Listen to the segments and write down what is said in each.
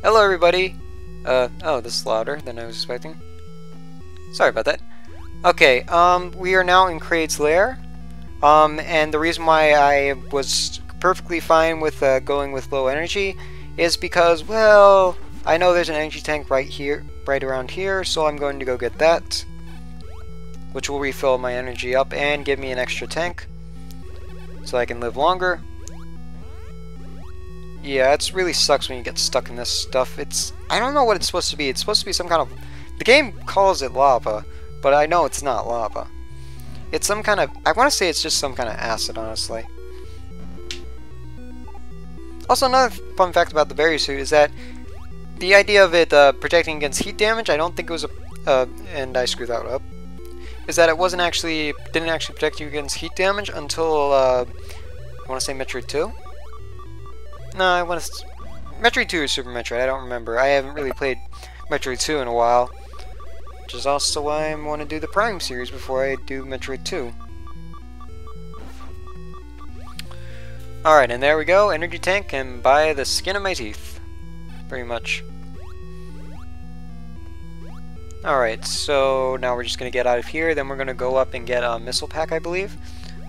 Hello everybody! Oh, this is louder than I was expecting. Sorry about that. Okay, we are now in Kraid's Lair. And the reason why I was perfectly fine with going with low energy is because, well, I know there's an energy tank right here, right around here, so I'm going to go get that, which will refill my energy up and give me an extra tank, so I can live longer. Yeah, it really sucks when you get stuck in this stuff. I don't know what it's supposed to be. It's supposed to be some kind of... The game calls it lava, but I know it's not lava. It's some kind of... I want to say it's just some kind of acid, honestly. Also, another fun fact about the berry suit is that the idea of it protecting against heat damage, I don't think it was a... and I screwed that up. Is that it didn't actually protect you against heat damage until, I want to say Metroid 2? No, Metroid 2 is Super Metroid, I don't remember. I haven't really played Metroid 2 in a while. Which is also why I want to do the Prime series before I do Metroid 2. Alright, and there we go, energy tank, and by the skin of my teeth. Pretty much. Alright, so now we're just going to get out of here, then we're going to go up and get a missile pack, I believe.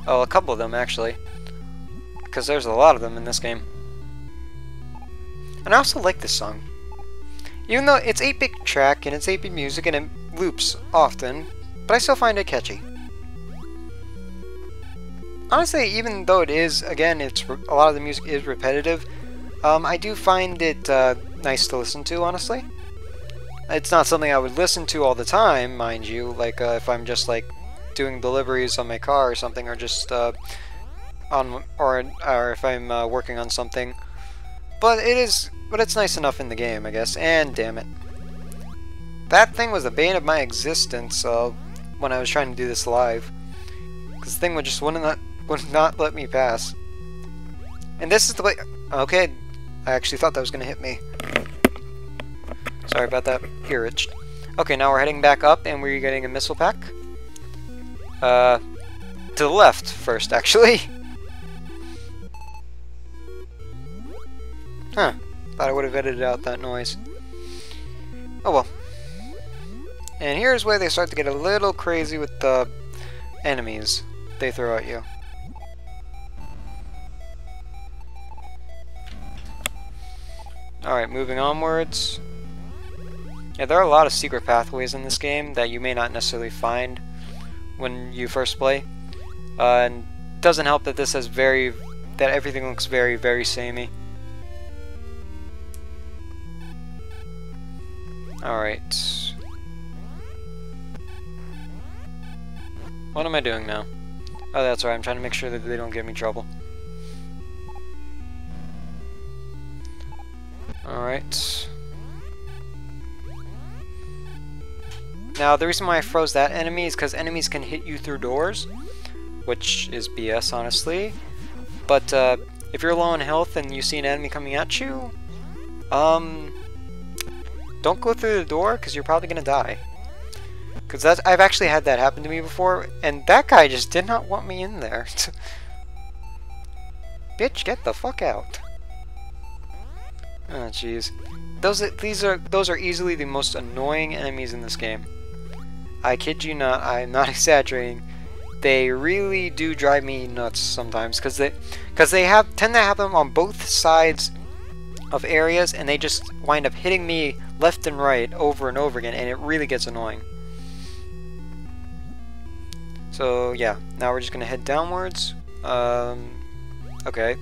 Oh, a couple of them, actually. Because there's a lot of them in this game. And I also like this song. Even though it's 8-bit track and it's 8-bit music and it loops often, but I still find it catchy. Honestly, even though it is, again, a lot of the music is repetitive, I do find it nice to listen to, honestly. It's not something I would listen to all the time, mind you, like if I'm just like doing deliveries on my car or something, or just or if I'm working on something. But it's nice enough in the game, I guess. And damn it, that thing was the bane of my existence when I was trying to do this live, because the thing would not let me pass. And this is the way. Okay, I actually thought that was gonna hit me. Sorry about that. Ear itched. Okay, now we're heading back up, and we're getting a missile pack. To the left first, actually. Huh. Thought I would have edited out that noise. Oh well. And here's where they start to get a little crazy with the enemies they throw at you. Alright, moving onwards. Yeah, there are a lot of secret pathways in this game that you may not necessarily find when you first play. And it doesn't help that this has that everything looks very, very samey. Alright. What am I doing now? Oh, that's right, I'm trying to make sure that they don't give me trouble. Alright. Now, the reason why I froze that enemy is because enemies can hit you through doors, which is BS, honestly. But, if you're low on health and you see an enemy coming at you, don't go through the door, because you're probably going to die. Because I've actually had that happen to me before, and that guy just did not want me in there. Bitch, get the fuck out. Oh, jeez. Those are easily the most annoying enemies in this game. I kid you not, I'm not exaggerating. They really do drive me nuts sometimes, because they tend to have them on both sides of areas, and they just wind up hitting me left and right over and over again, and it really gets annoying. So yeah, now we're just gonna head downwards. Okay.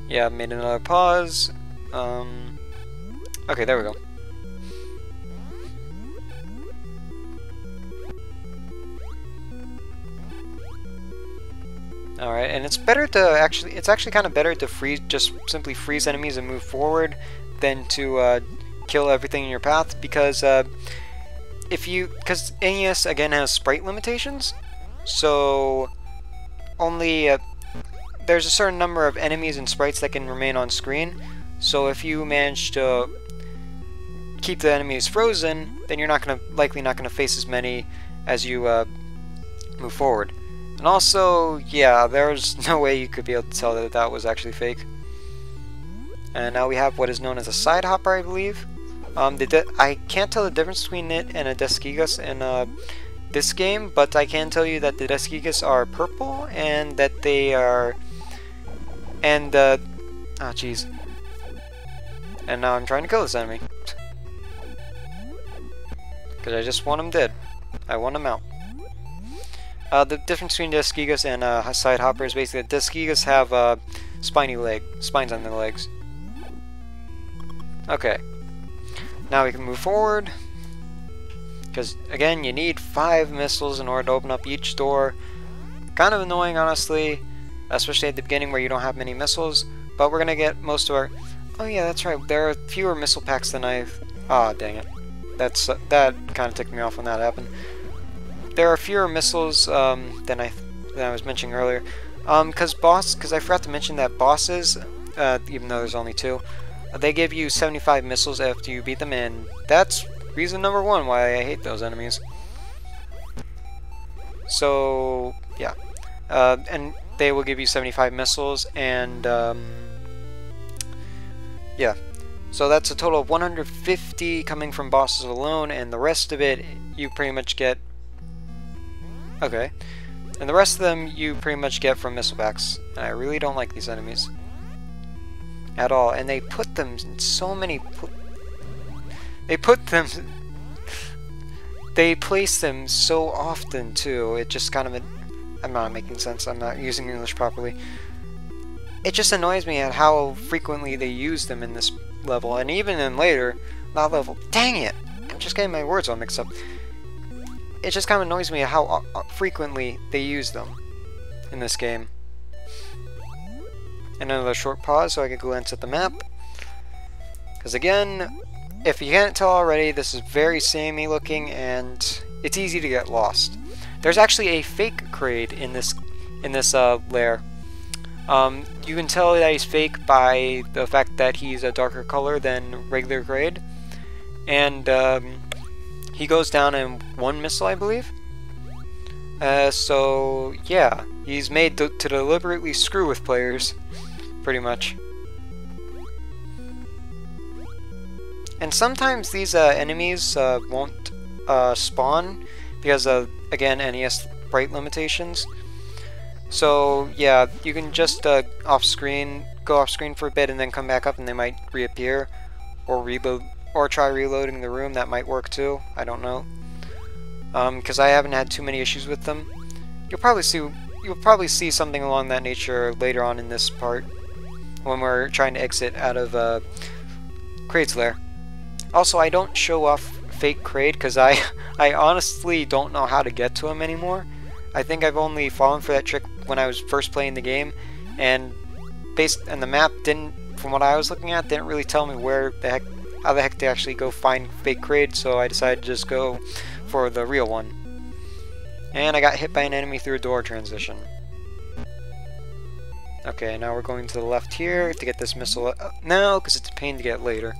Yeah, made another pause. Okay, there we go. Alright, and it's actually kind of better to just simply freeze enemies and move forward than to kill everything in your path, because because NES again has sprite limitations, so only there's a certain number of enemies and sprites that can remain on screen. So if you manage to keep the enemies frozen, then you're likely not gonna face as many as you move forward. And also, yeah, there's no way you could be able to tell that that was actually fake. And now we have what is known as a side hopper, I believe. I can't tell the difference between it and a Desquigas in this game, but I can tell you that the Desquigas are purple and that they are... And, oh jeez. And now I'm trying to kill this enemy. Because I just want him dead. I want him out. The difference between Desquigas and side hopper is basically that Desquigas have spines on their legs. Okay. Now we can move forward. Because, again, you need 5 missiles in order to open up each door. Kind of annoying, honestly. Especially at the beginning where you don't have many missiles. But we're going to get most of our... Oh yeah, that's right. There are fewer missile packs than I've... Ah, dang it. That kind of ticked me off when that happened. There are fewer missiles than I was mentioning earlier. Because I forgot to mention that bosses, even though there's only 2, they give you 75 missiles after you beat them, and that's reason number 1 why I hate those enemies. So, yeah. And they will give you 75 missiles, and, yeah. So that's a total of 150 coming from bosses alone, and the rest of it you pretty much get... Okay. And the rest of them you pretty much get from missile packs. And I really don't like these enemies. At all. And they put them in so many... They place them so often, too. It just kind of... I'm not making sense. I'm not using English properly. It just annoys me at how frequently they use them in this level. And even in later... Not level... Dang it! I'm just getting my words all mixed up. It just kind of annoys me at how frequently they use them in this game. And another short pause so I can glance at the map. Because again, if you can't tell already, this is very samey looking and it's easy to get lost. There's actually a fake Kraid in this lair. You can tell that he's fake by the fact that he's a darker color than regular Kraid. And he goes down in 1 missile, I believe. So, yeah. He's made to deliberately screw with players, pretty much. And sometimes these enemies won't spawn because of, again, NES sprite limitations. So, yeah, you can just go off screen for a bit and then come back up and they might reappear or reload. Or try reloading the room, that might work too. I don't know, because I haven't had too many issues with them. You'll probably see something along that nature later on in this part when we're trying to exit out of Kraid's lair. Also, I don't show off fake Kraid because I honestly don't know how to get to him anymore. I think I've only fallen for that trick when I was first playing the game, and the map didn't, from what I was looking at, didn't really tell me how the heck to actually go find fake Kraid, so I decided to just go for the real one. And I got hit by an enemy through a door transition. Okay, now we're going to the left here to get this missile now, because it's a pain to get later.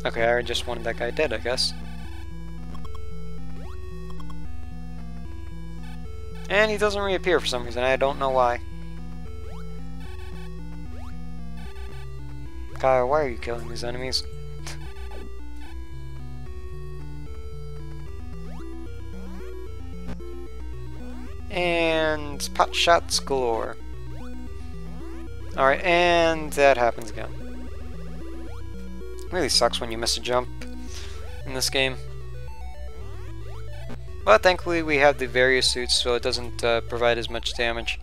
Okay, I just wanted that guy dead, I guess. And he doesn't reappear for some reason, I don't know why. God, why are you killing these enemies? And pot shots galore. Alright, and that happens again. Really sucks when you miss a jump in this game. But thankfully we have the various suits, so it doesn't provide as much damage.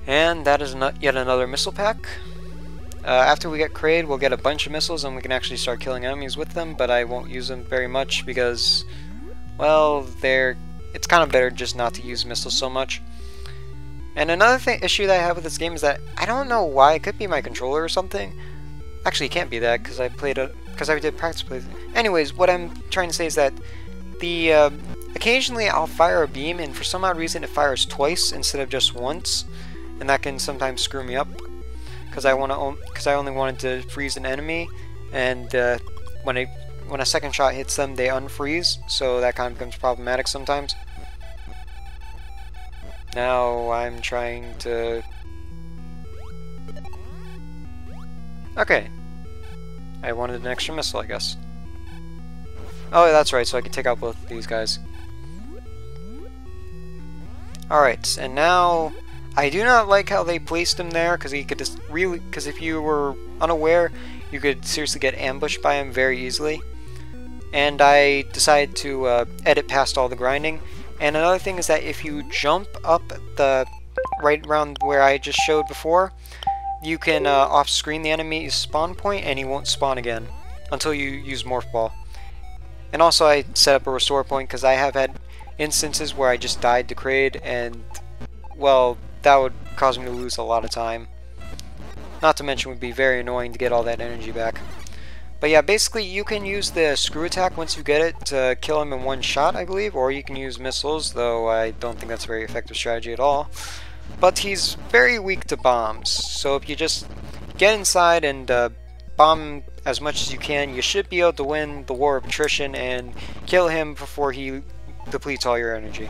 And that is yet another missile pack. After we get Kraid, we'll get a bunch of missiles and we can actually start killing enemies with them, but I won't use them very much because, well, it's kind of better just not to use missiles so much. And another issue that I have with this game is that I don't know why. It could be my controller or something. Actually, it can't be that because I did practice plays. Anyways, what I'm trying to say is that occasionally I'll fire a beam and for some odd reason it fires twice instead of just once. And that can sometimes screw me up because I only wanted to freeze an enemy, and when a second shot hits them, they unfreeze, so that kind of becomes problematic sometimes. Now I'm trying to... Okay. I wanted an extra missile, I guess. Oh, that's right, so I can take out both of these guys. Alright, and now... I do not like how they placed him there, because he could just really... Because if you were unaware, you could seriously get ambushed by him very easily. And I decided to edit past all the grinding. And another thing is that if you jump up the right around where I just showed before, you can off-screen the enemy's spawn point and he won't spawn again until you use Morph Ball. And also I set up a restore point because I have had instances where I just died to Kraid and, well, that would cause me to lose a lot of time. Not to mention it would be very annoying to get all that energy back. But yeah, basically you can use the screw attack once you get it to kill him in one shot, I believe, or you can use missiles, though I don't think that's a very effective strategy at all. But he's very weak to bombs, so if you just get inside and bomb as much as you can, you should be able to win the war of attrition and kill him before he depletes all your energy.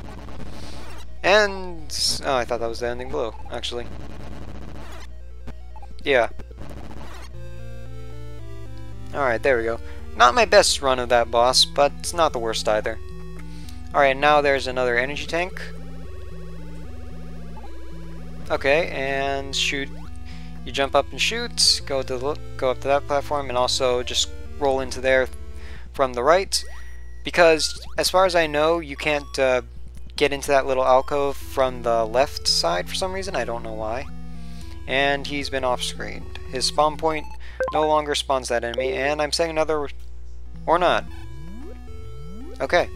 And... oh, I thought that was the ending blow, actually. Yeah. Alright, there we go. Not my best run of that boss, but it's not the worst either. Alright, now there's another energy tank. Okay, and shoot. You jump up and shoot, go up to that platform, and also just roll into there from the right. Because, as far as I know, you can't get into that little alcove from the left side for some reason. I don't know why. And he's been off-screened. His spawn point no longer spawns that enemy, and I'm saying another... or not. Okay.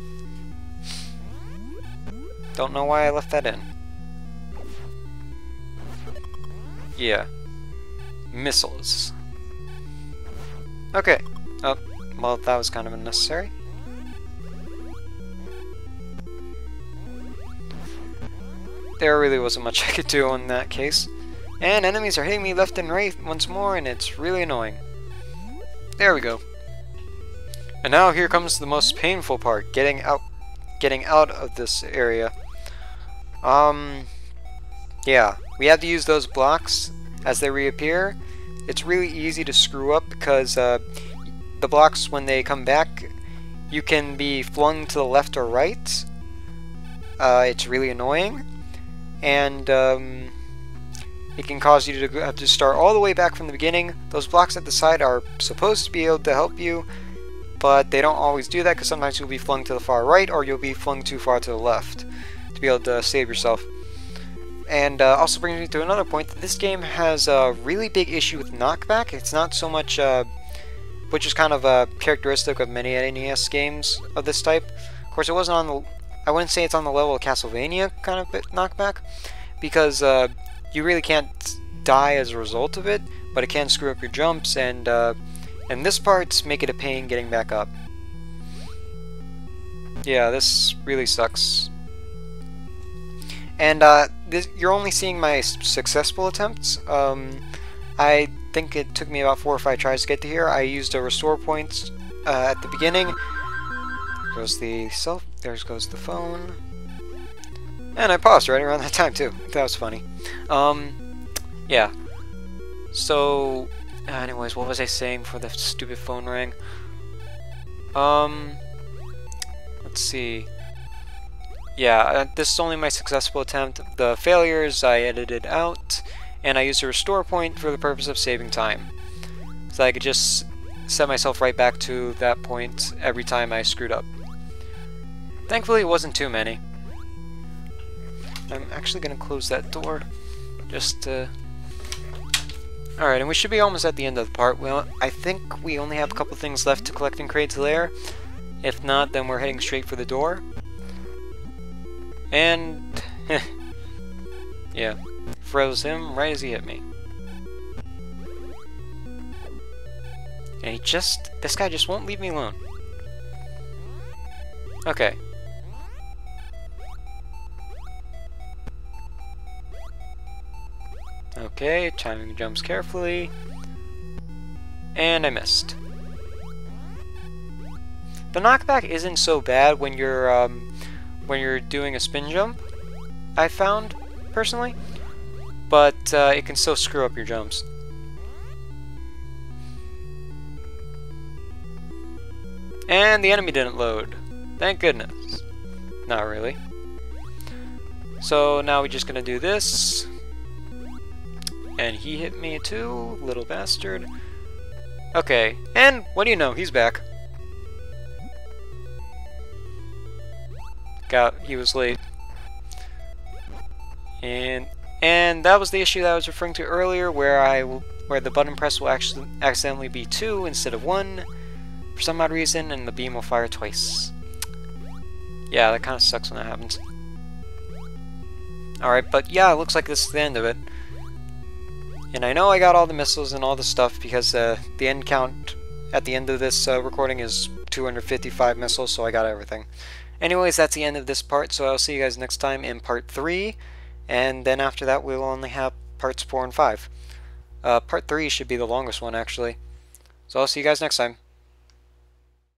Don't know why I left that in. Yeah. Missiles. Okay. Oh, well, that was kind of unnecessary. There really wasn't much I could do in that case. And enemies are hitting me left and right once more, and it's really annoying. There we go. And now here comes the most painful part, getting out of this area. Yeah, we have to use those blocks as they reappear. It's really easy to screw up because the blocks, when they come back, you can be flung to the left or right. It's really annoying. And, it can cause you to have to start all the way back from the beginning. Those blocks at the side are supposed to be able to help you, but they don't always do that because sometimes you'll be flung to the far right or you'll be flung too far to the left to be able to save yourself. And also brings me to another point, that this game has a really big issue with knockback. It's not so much, which is kind of a characteristic of many NES games of this type. Of course, it wasn't on the, I wouldn't say it's on the level of Castlevania kind of knockback, because you really can't die as a result of it, but it can screw up your jumps, and this part's make it a pain getting back up. Yeah, this really sucks. And you're only seeing my successful attempts. I think it took me about 4 or 5 tries to get to here. I used a restore point at the beginning. There goes the there goes the phone. And I paused right around that time too. That was funny. Yeah. So, anyways, what was I saying before the stupid phone rang? Let's see. Yeah, this is only my successful attempt. The failures I edited out, and I used a restore point for the purpose of saving time. So I could just set myself right back to that point every time I screwed up. Thankfully, it wasn't too many. I'm actually going to close that door, just to... Alright, and we should be almost at the end of the part. Well, I think we only have a couple things left to collect in Kraid's Lair. If not, then we're heading straight for the door. And... yeah, froze him right as he hit me. And this guy just won't leave me alone. Okay. Okay, timing jumps carefully. And I missed. The knockback isn't so bad when you're doing a spin jump, I found, personally. But it can still screw up your jumps. And the enemy didn't load. Thank goodness. Not really. So now we're just gonna do this. And he hit me too, little bastard. Okay, and what do you know, he's back. He was late. And that was the issue that I was referring to earlier, where the button press will actually accidentally be 2 instead of 1 for some odd reason, and the beam will fire twice. Yeah, that kind of sucks when that happens. Alright, but yeah, it looks like this is the end of it. And I know I got all the missiles and all the stuff because the end count at the end of this recording is 255 missiles, so I got everything. Anyways, that's the end of this part, so I'll see you guys next time in part 3, and then after that we'll only have parts 4 and 5. Part 3 should be the longest one, actually. So I'll see you guys next time.